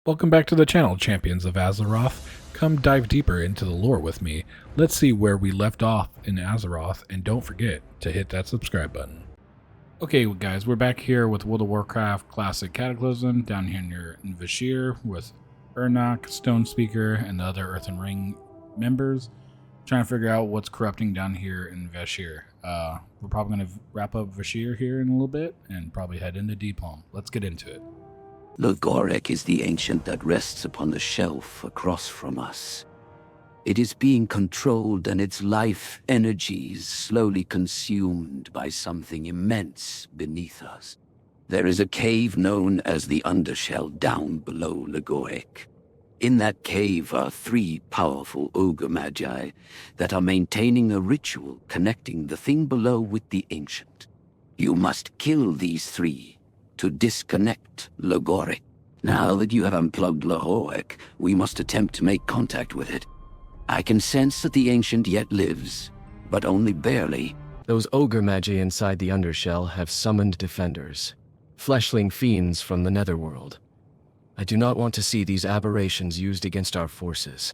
Welcome back to the channel, champions of Azeroth. Come dive deeper into the lore with me. Let's see where we left off in Azeroth, and don't forget to hit that subscribe button. Okay, guys, we're back here with World of Warcraft Classic Cataclysm, down here near Vashir, with Urnok, Stone Speaker, and the other Earth and Ring members, trying to figure out what's corrupting down here in Vashir. We're probably going to wrap up Vashir here in a little bit, and probably head into Deepholm. Let's get into it. Logorek is the ancient that rests upon the shelf across from us. It is being controlled and its life energies slowly consumed by something immense beneath us. There is a cave known as the Undershell down below Logorek. In that cave are 3 powerful ogre magi that are maintaining a ritual connecting the thing below with the ancient. You must kill these 3 to disconnect Logorek. Now that you have unplugged Logorek, we must attempt to make contact with it. I can sense that the ancient yet lives, but only barely. Those ogre magi inside the Undershell have summoned defenders, fleshling fiends from the Netherworld. I do not want to see these aberrations used against our forces.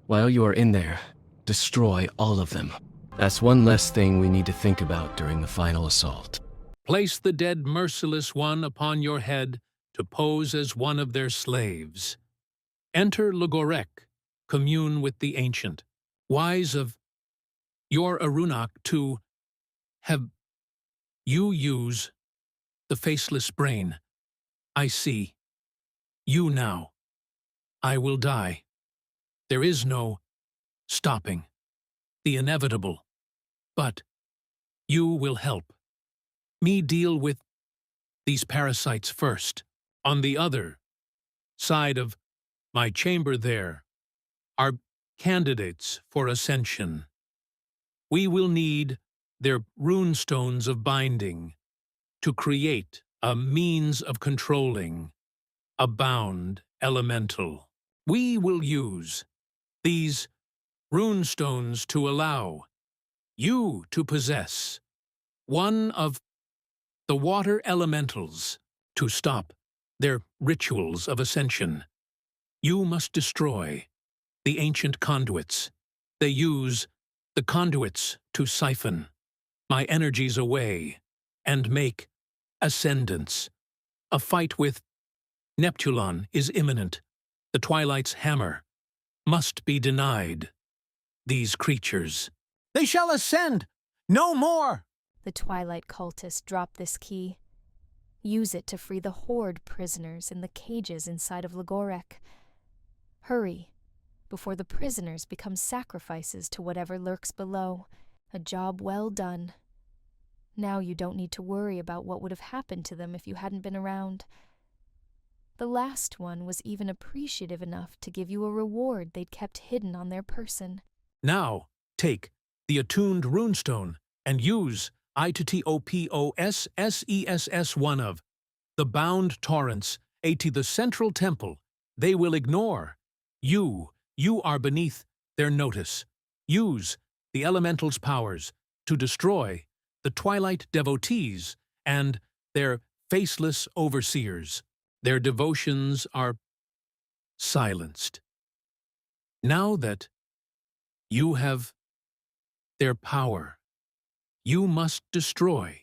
While you are in there, destroy all of them. That's one less thing we need to think about during the final assault. Place the dead merciless one upon your head to pose as one of their slaves. Enter Logorek, commune with the ancient. Wise of your Arunok to have you use the faceless brain. I see. You now. I will die. There is no stopping the inevitable. But you will help me deal with these parasites first. On the other side of my chamber there are candidates for ascension. We will need their runestones of binding to create a means of controlling a bound elemental. We will use these runestones to allow you to possess one of the water elementals to stop their rituals of ascension. You must destroy the ancient conduits. They use the conduits to siphon my energies away and make ascendance. A fight with Neptulon is imminent. The Twilight's hammer must be denied. These creatures, they shall ascend no more! The Twilight cultists drop this key. Use it to free the Horde prisoners in the cages inside of Logorek. Hurry, before the prisoners become sacrifices to whatever lurks below. A job well done. Now you don't need to worry about what would have happened to them if you hadn't been around. The last one was even appreciative enough to give you a reward they'd kept hidden on their person. Now, take the attuned runestone and use ITTOPOSSESS1 of the bound torrents, to the central temple. They will ignore. You are beneath their notice. Use the elemental's powers to destroy the Twilight devotees and their faceless overseers. Their devotions are silenced. Now that you have their power, you must destroy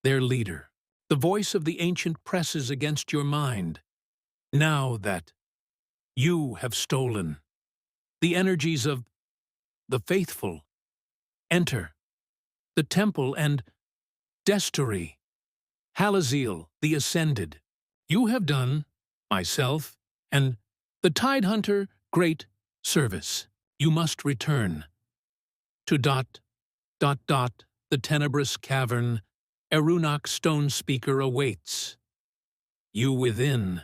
their leader. The voice of the ancient presses against your mind. Now that you have stolen the energies of the faithful, enter the temple and Destory, Halaziel, the Ascended. You have done myself and the Tidehunter great service. You must return to the tenebrous cavern. Arunok Stone Speaker awaits. You within.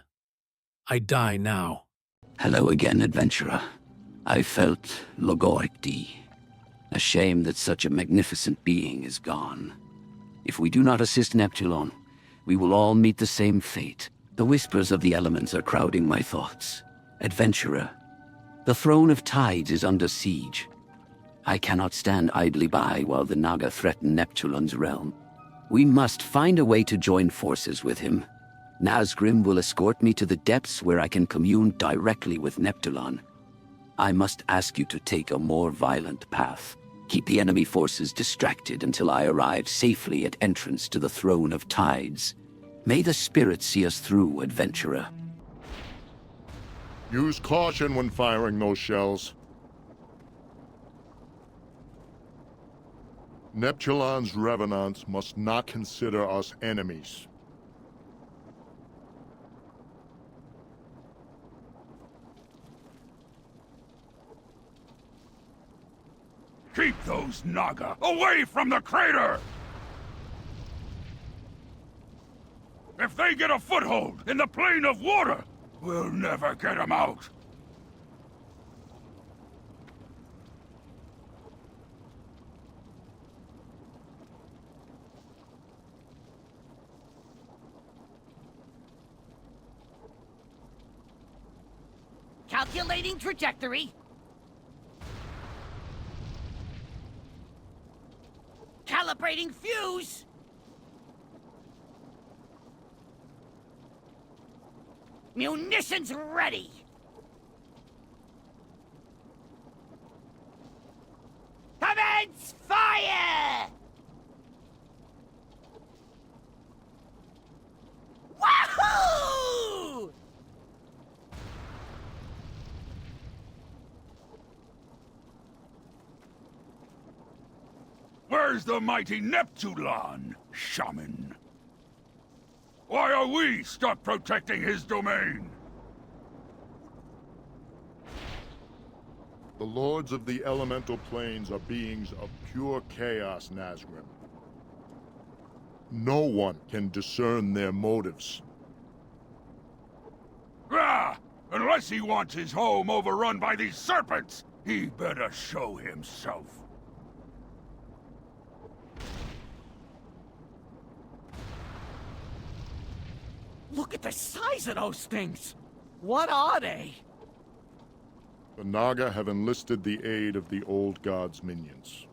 I die now. Hello again, adventurer. I felt Logorek D. A shame that such a magnificent being is gone. If we do not assist Neptulon, we will all meet the same fate. The whispers of the elements are crowding my thoughts. Adventurer, the throne of tides is under siege. I cannot stand idly by while the Naga threaten Neptulon's realm. We must find a way to join forces with him. Nazgrim will escort me to the depths where I can commune directly with Neptulon. I must ask you to take a more violent path. Keep the enemy forces distracted until I arrive safely at entrance to the Throne of Tides. May the spirits see us through, adventurer. Use caution when firing those shells. Neptulon's revenants must not consider us enemies. Keep those Naga away from the crater! If they get a foothold in the plane of water, we'll never get them out. Calculating trajectory. Calibrating fuse. Munitions ready. Commence fire! Wahoo! Where's the mighty Neptulon, shaman? Why are we stuck protecting his domain? The Lords of the Elemental Planes are beings of pure chaos, Nazgrim. No one can discern their motives. Ah! Unless he wants his home overrun by these serpents, he better show himself. Look at the size of those things! What are they? The Naga have enlisted the aid of the old god's minions.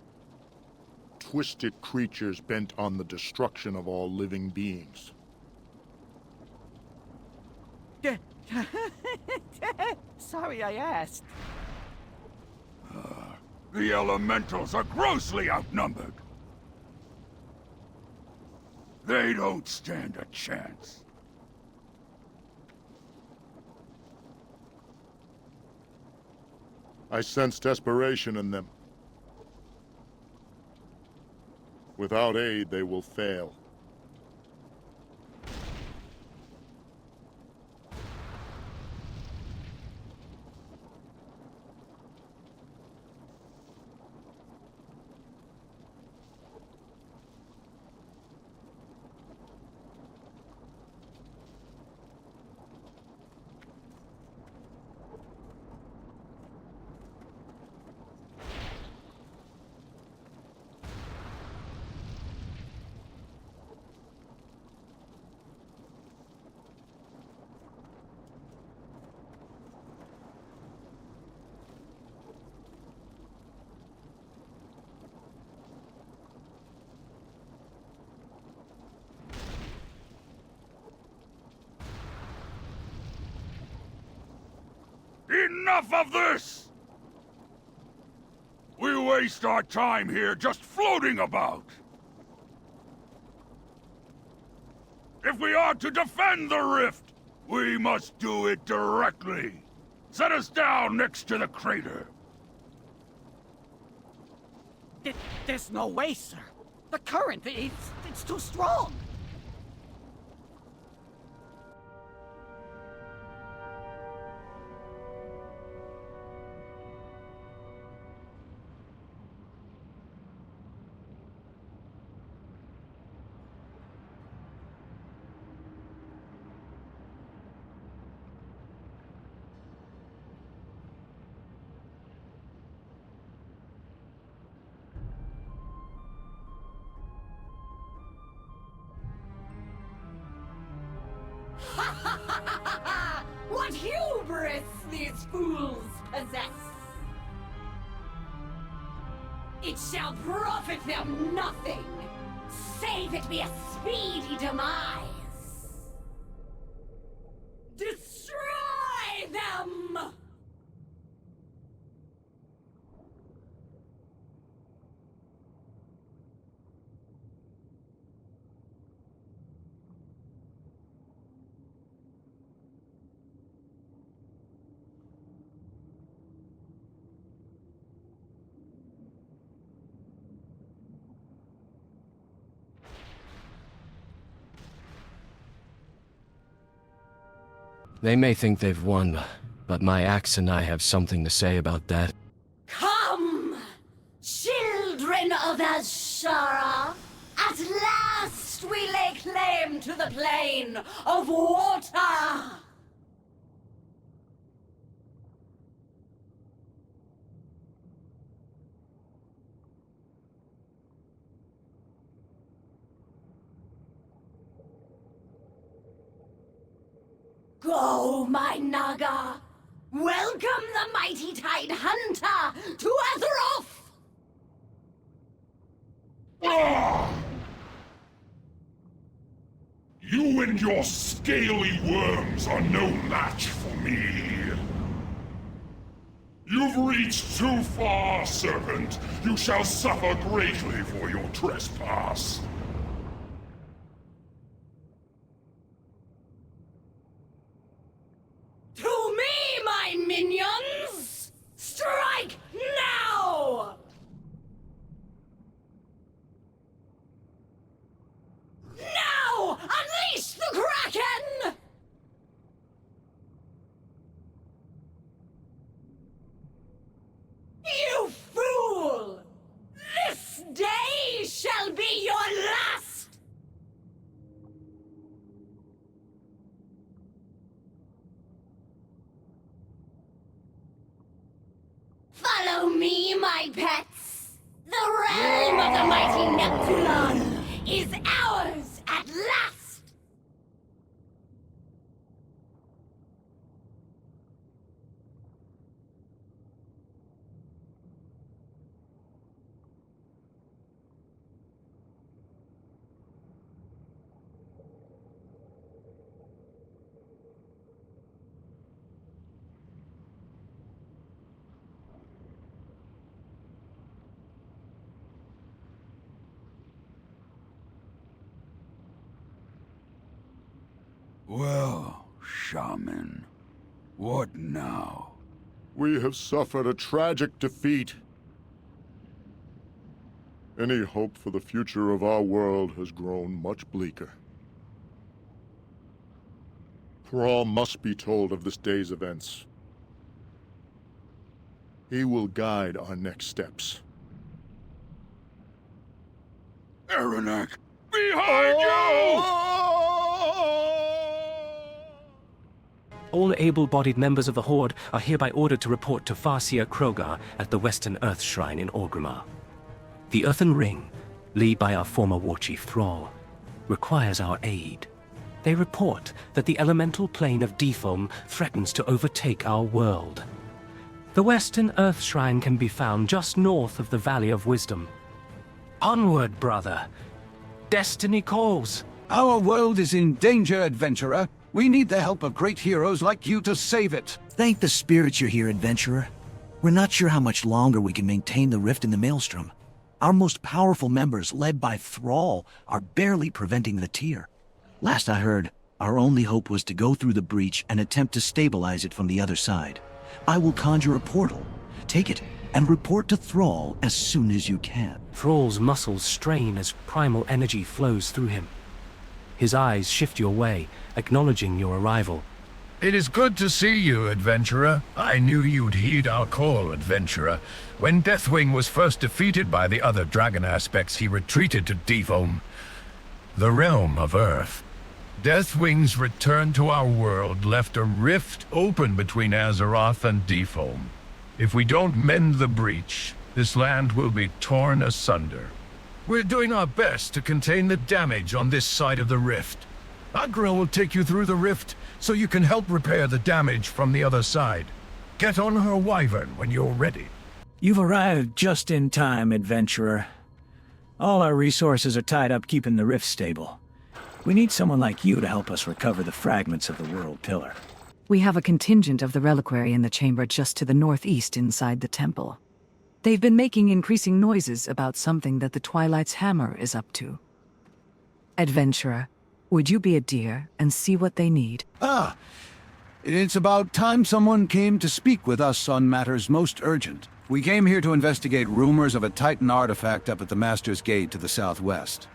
Twisted creatures bent on the destruction of all living beings. Sorry I asked. The elementals are grossly outnumbered. They don't stand a chance. I sense desperation in them. Without aid, they will fail. Enough of this! We waste our time here just floating about. If we are to defend the rift, we must do it directly. Set us down next to the crater. There's no way, sir. The current, it's too strong. What hubris these fools possess! It shall profit them nothing, save it be a speedy demise. They may think they've won, but my axe and I have something to say about that. Come, children of Azshara. At last we lay claim to the plane of water. Go, my Naga! Welcome the mighty Tide Hunter to Azeroth! You and your scaly worms are no match for me. You've reached too far, Serpent. You shall suffer greatly for your trespass. To me, my minions! Strike now! Now! Unleash the Kraken! You fool! This day shall be your last! Follow me, my pets! The realm of the mighty Neptulon is ours at last! Well, Shaman, what now? We have suffered a tragic defeat. Any hope for the future of our world has grown much bleaker. Thrall must be told of this day's events. He will guide our next steps. Aranak, behind you! All able-bodied members of the Horde are hereby ordered to report to Farseer Krogar at the Western Earth Shrine in Orgrimmar. The Earthen Ring, led by our former warchief Thrall, requires our aid. They report that the elemental plane of Defoam threatens to overtake our world. The Western Earth Shrine can be found just north of the Valley of Wisdom. Onward, brother! Destiny calls! Our world is in danger, adventurer. We need the help of great heroes like you to save it. Thank the spirits you're here, adventurer. We're not sure how much longer we can maintain the rift in the Maelstrom. Our most powerful members, led by Thrall, are barely preventing the tear. Last I heard, our only hope was to go through the breach and attempt to stabilize it from the other side. I will conjure a portal. Take it, and report to Thrall as soon as you can. Thrall's muscles strain as primal energy flows through him. His eyes shift your way, acknowledging your arrival. It is good to see you, adventurer. I knew you'd heed our call, adventurer. When Deathwing was first defeated by the other dragon aspects, he retreated to Defoam, the realm of Earth. Deathwing's return to our world left a rift open between Azeroth and Defoam. If we don't mend the breach, this land will be torn asunder. We're doing our best to contain the damage on this side of the rift. Agra will take you through the rift so you can help repair the damage from the other side. Get on her wyvern when you're ready. You've arrived just in time, adventurer. All our resources are tied up keeping the rift stable. We need someone like you to help us recover the fragments of the World Pillar. We have a contingent of the reliquary in the chamber just to the northeast inside the temple. They've been making increasing noises about something that the Twilight's Hammer is up to. Adventurer, would you be a dear and see what they need? Ah, it's about time someone came to speak with us on matters most urgent. We came here to investigate rumors of a Titan artifact up at the Master's Gate to the southwest.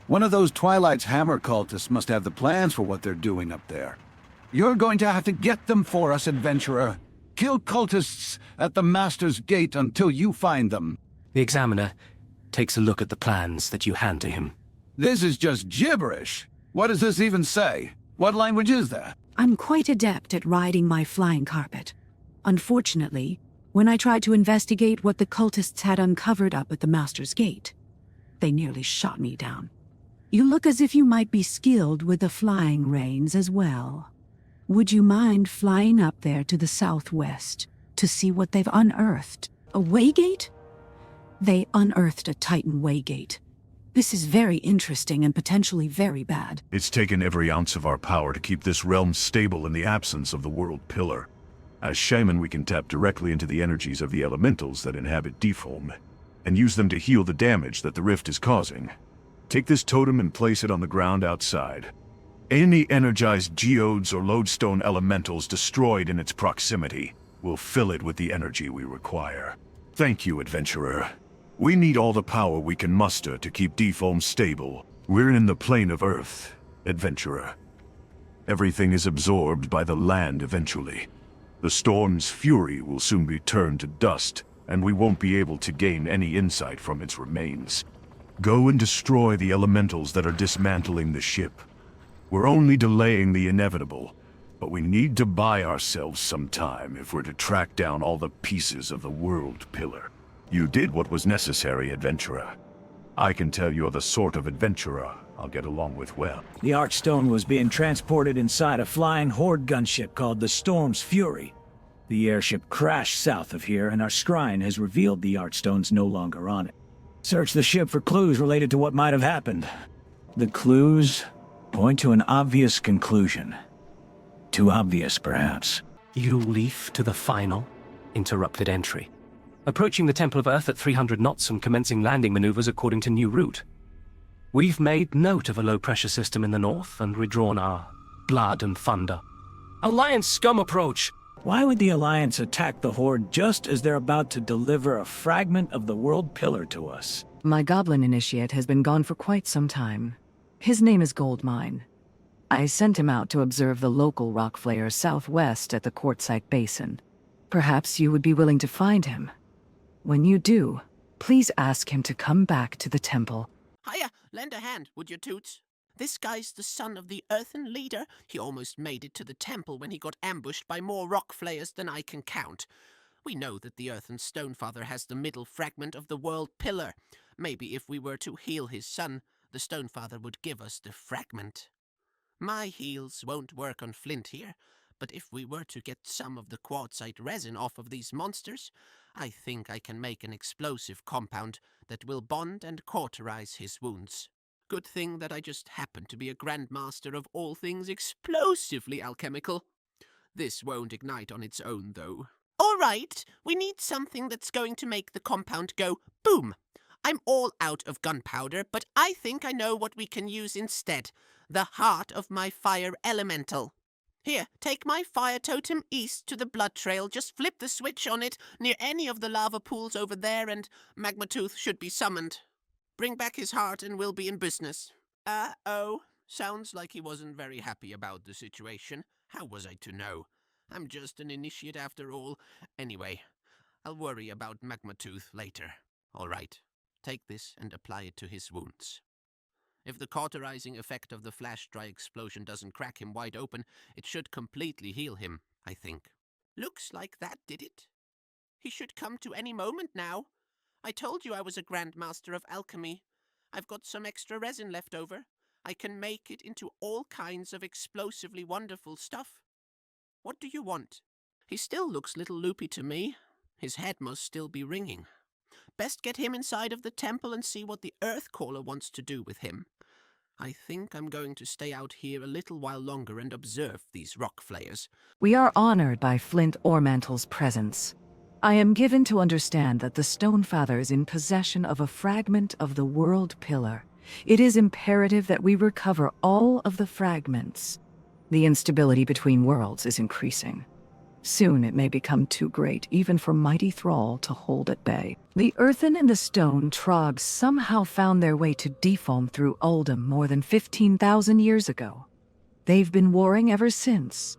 One of those Twilight's Hammer cultists must have the plans for what they're doing up there. You're going to have to get them for us, adventurer. Kill cultists at the Master's Gate until you find them. The examiner takes a look at the plans that you hand to him. This is just gibberish. What does this even say? What language is that? I'm quite adept at riding my flying carpet. Unfortunately, when I tried to investigate what the cultists had uncovered up at the Master's Gate, they nearly shot me down. You look as if you might be skilled with the flying reins as well. Would you mind flying up there to the southwest to see what they've unearthed? A waygate? They unearthed a Titan waygate. This is very interesting and potentially very bad. It's taken every ounce of our power to keep this realm stable in the absence of the World Pillar. As shaman, we can tap directly into the energies of the elementals that inhabit Deepholm, and use them to heal the damage that the rift is causing. Take this totem and place it on the ground outside. Any energized geodes or lodestone elementals destroyed in its proximity will fill it with the energy we require. Thank you, adventurer. We need all the power we can muster to keep Deepholm stable. We're in the plane of Earth, adventurer. Everything is absorbed by the land eventually. The storm's fury will soon be turned to dust, and we won't be able to gain any insight from its remains. Go and destroy the elementals that are dismantling the ship. We're only delaying the inevitable, but we need to buy ourselves some time if we're to track down all the pieces of the World Pillar. You did what was necessary, adventurer. I can tell you're the sort of adventurer I'll get along with well. The Archstone was being transported inside a flying horde gunship called the Storm's Fury. The airship crashed south of here, and our scrying has revealed the Archstone's no longer on it. Search the ship for clues related to what might have happened. The clues point to an obvious conclusion. Too obvious, perhaps. You leaf to the final, interrupted entry. Approaching the Temple of Earth at 300 knots and commencing landing maneuvers according to new route. We've made note of a low-pressure system in the north and redrawn our blood and thunder. Alliance scum approach! Why would the Alliance attack the Horde just as they're about to deliver a fragment of the World Pillar to us? My goblin initiate has been gone for quite some time. His name is Goldmine. I sent him out to observe the local rock flayers southwest at the Quartzite Basin. Perhaps you would be willing to find him. When you do, please ask him to come back to the temple. Hiya, lend a hand, would you, Toots? This guy's the son of the Earthen Leader. He almost made it to the temple when he got ambushed by more rock flayers than I can count. We know that the Earthen Stonefather has the middle fragment of the World Pillar. Maybe if we were to heal his son, the Stonefather would give us the fragment. My heals won't work on flint here, but if we were to get some of the quartzite resin off of these monsters, I think I can make an explosive compound that will bond and cauterize his wounds. Good thing that I just happen to be a grandmaster of all things explosively alchemical. This won't ignite on its own, though. All right, we need something that's going to make the compound go boom. I'm all out of gunpowder, but I think I know what we can use instead. The heart of my fire elemental. Here, take my fire totem east to the blood trail. Just flip the switch on it near any of the lava pools over there, and Magmatooth should be summoned. Bring back his heart and we'll be in business. Uh-oh. Sounds like he wasn't very happy about the situation. How was I to know? I'm just an initiate after all. Anyway, I'll worry about Magmatooth later. All right, take this and apply it to his wounds. If the cauterizing effect of the flash-dry explosion doesn't crack him wide open, it should completely heal him, I think. Looks like that did it. He should come to any moment now. I told you I was a Grandmaster of Alchemy. I've got some extra resin left over. I can make it into all kinds of explosively wonderful stuff. What do you want? He still looks little loopy to me. His head must still be ringing. Best get him inside of the temple and see what the Earthcaller wants to do with him. I think I'm going to stay out here a little while longer and observe these rock flayers. We are honored by Flint Ormantle's presence. I am given to understand that the Stonefather is in possession of a fragment of the World Pillar. It is imperative that we recover all of the fragments. The instability between worlds is increasing. Soon it may become too great even for mighty Thrall to hold at bay. The earthen and the stone trogs somehow found their way to Deepholm through Uldum more than 15,000 years ago. They've been warring ever since,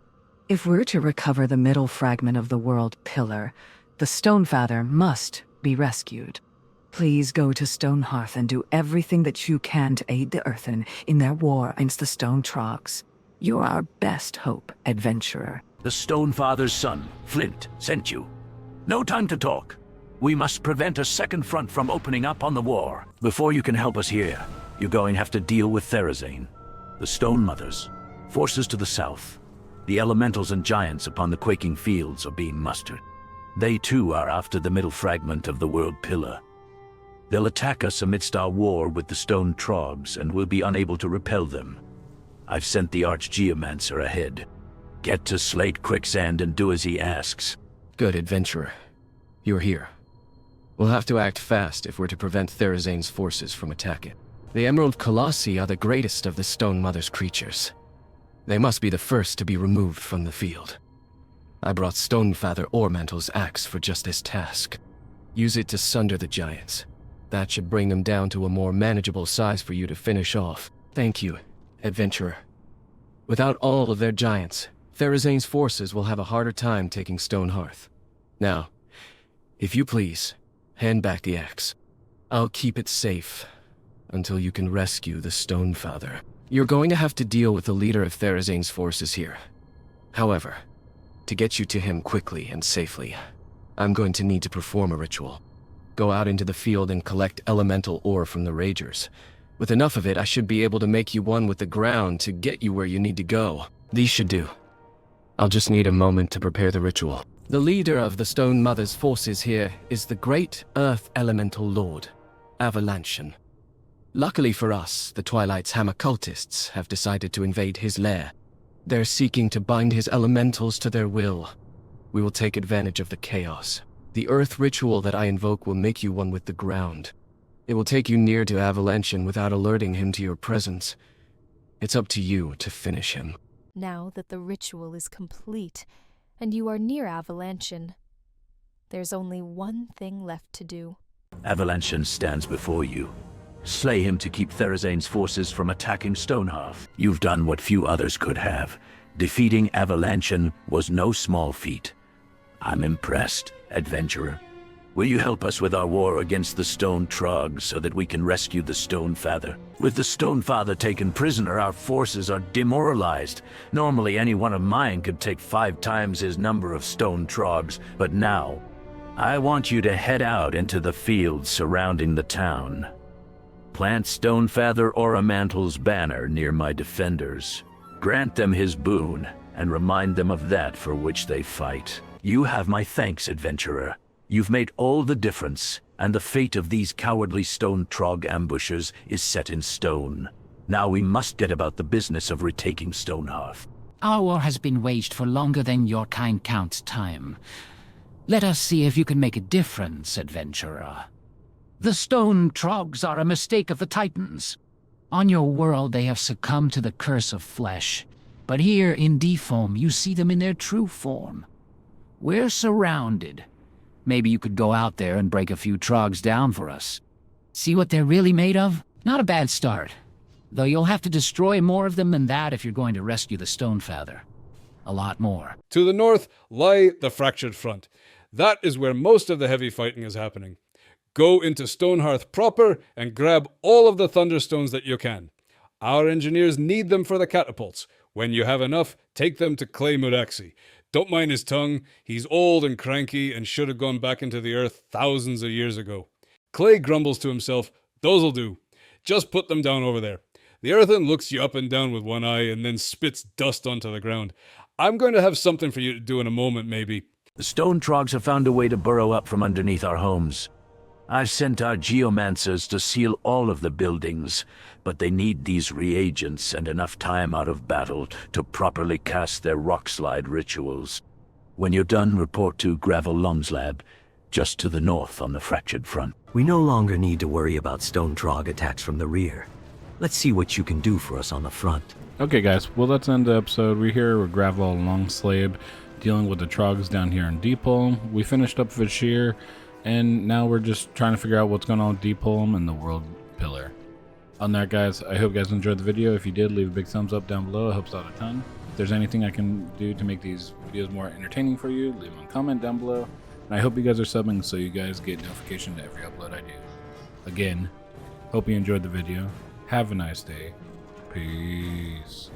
If we're to recover the middle fragment of the world pillar, the Stonefather must be rescued. Please go to Stonehearth and do everything that you can to aid the Earthen in their war against the Stone Trogs. You're our best hope, adventurer. The Stonefather's son, Flint, sent you. No time to talk. We must prevent a second front from opening up on the war. Before you can help us here, you're going to have to deal with Therazane, the Stone Mothers, forces to the south. The elementals and giants upon the quaking fields are being mustered. They too are after the middle fragment of the world pillar. They'll attack us amidst our war with the Stone Trogs, and we'll be unable to repel them. I've sent the Archgeomancer ahead. Get to Slate Quicksand and do as he asks. Good, adventurer. You're here. We'll have to act fast if we're to prevent Therazane's forces from attacking. The Emerald Colossi are the greatest of the Stone Mother's creatures. They must be the first to be removed from the field. I brought Stonefather Ormantle's axe for just this task. Use it to sunder the giants. That should bring them down to a more manageable size for you to finish off. Thank you, adventurer. Without all of their giants, Therazane's forces will have a harder time taking Stonehearth. Now, if you please, hand back the axe. I'll keep it safe until you can rescue the Stonefather. You're going to have to deal with the leader of Therazane's forces here. However, to get you to him quickly and safely, I'm going to need to perform a ritual. Go out into the field and collect elemental ore from the Ragers. With enough of it, I should be able to make you one with the ground to get you where you need to go. These should do. I'll just need a moment to prepare the ritual. The leader of the Stone Mother's forces here is the Great Earth Elemental Lord, Avalanchen. Luckily for us, the Twilight's Hammer cultists have decided to invade his lair. They're seeking to bind his elementals to their will. We will take advantage of the chaos. The earth ritual that I invoke will make you one with the ground. It will take you near to Avalanchen without alerting him to your presence. It's up to you to finish him. Now that the ritual is complete, and you are near Avalanchen, there's only one thing left to do. Avalanchen stands before you. Slay him to keep Therazane's forces from attacking Stonehearth. You've done what few others could have. Defeating Avalanchen was no small feat. I'm impressed, adventurer. Will you help us with our war against the Stone Trogs so that we can rescue the Stonefather? With the Stonefather taken prisoner, our forces are demoralized. Normally, any one of mine could take 5 times his number of Stone Trogs, but now, I want you to head out into the fields surrounding the town. Plant Stonefather Oromantle's banner near my defenders. Grant them his boon, and remind them of that for which they fight. You have my thanks, adventurer. You've made all the difference, and the fate of these cowardly Stone Trog ambushers is set in stone. Now we must get about the business of retaking Stonehearth. Our war has been waged for longer than your kind counts time. Let us see if you can make a difference, adventurer. The Stone Trogs are a mistake of the Titans. On your world they have succumbed to the curse of flesh, but here in Defoam you see them in their true form. We're surrounded. Maybe you could go out there and break a few Trogs down for us. See what they're really made of? Not a bad start. Though you'll have to destroy more of them than that if you're going to rescue the Stonefather. A lot more. To the north lie the Fractured Front. That is where most of the heavy fighting is happening. Go into Stonehearth proper and grab all of the Thunderstones that you can. Our engineers need them for the catapults. When you have enough, take them to Clay Muraxi. Don't mind his tongue. He's old and cranky and should have gone back into the earth thousands of years ago. Clay grumbles to himself, "Those'll do. Just put them down over there." The earthen looks you up and down with one eye and then spits dust onto the ground. I'm going to have something for you to do in a moment, maybe. The Stone Trogs have found a way to burrow up from underneath our homes. I've sent our geomancers to seal all of the buildings, but they need these reagents and enough time out of battle to properly cast their rockslide rituals. When you're done, report to Gravel Lung's lab, just to the north on the Fractured Front. We no longer need to worry about Stone Trog attacks from the rear. Let's see what you can do for us on the front. Okay guys, well let's end the episode. We're here with Gravel Lungslab, dealing with the Trogs down here in Deepholm. We finished up Vashir, and now we're just trying to figure out what's going on with Deepholm and the World Pillar. On that guys, I hope you guys enjoyed the video. If you did, leave a big thumbs up down below. It helps out a ton. If there's anything I can do to make these videos more entertaining for you, leave a comment down below. And I hope you guys are subbing so you guys get notification to every upload I do. Again, hope you enjoyed the video. Have a nice day. Peace.